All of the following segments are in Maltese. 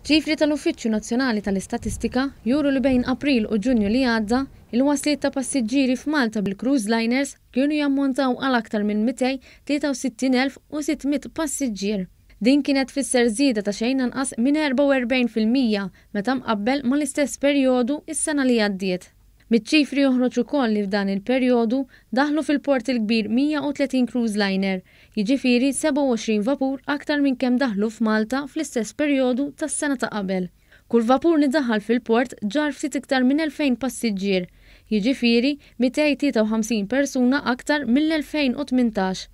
Ċifri tal-Uffiċċju Nazzjonali tal-Istatistika juru li bejn April u Ġunju li għadda, il-wasliet ta' passiġġieri f'Malta bil-cruise liners kienu jammontaw għal aktar minn 263,600 passiġġier. Din kienet fisser żieda ta' xejn anqas minn 44% meta mqabbel mal-istess perjodu is-sena li għaddiet. Miċ-ċifri joħroġ ukoll li f'dan il-perjodu daħlu fil-Port il-Kbir 130 cruise liner, jiġifieri 27 vapur aktar minn kemm daħlu f'Malta fl-istess perjodu tas-sena ta' qabel. Kull vapur li daħal fil-port ġar ftit iktar minn 2000 passiġġier, jiġifieri 253 persuna aktar mill-2018.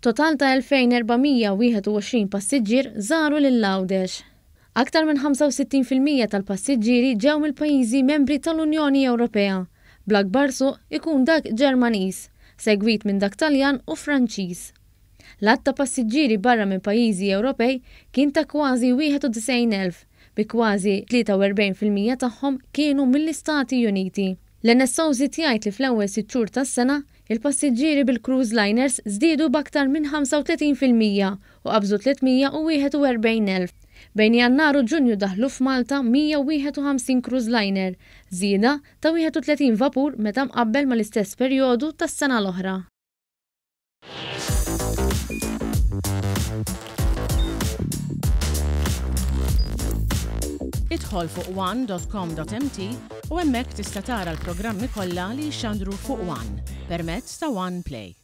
Total ta' 2421 passiġġier żaru lill-Għawdex. Aktar minn 65% tal-passiġġieri ġew mill-pajjiżi membri tal-Unjoni Ewropea. Bl-akbar suq ikun dak Ġermaniż, segwit minn dak Taljan u Franċiż. L-għadd ta' passiġġieri barra minn pajjiżi Ewropej kien ta' kważi 91,000, bi kważi 43% tagħhom kienu mill-Istati Uniti. L-NSO jgħid li fl-ewwel 6 xhur tas-sena il-passiġġieri bil-cruise liners żdiedu b'aktar minn 35% u qabżu 341,000. Bejn Jannar u Ġunju daħlu f'Malta 151 cruise liner, żieda ta' 31 vapur meta mqabbel mal-istess perjodu tas-sena l-oħra. Idħol fuq one.com.mt u hemmhekk tista' tara l-programmi kollha li jxandru fuq One permezz ta' One Play.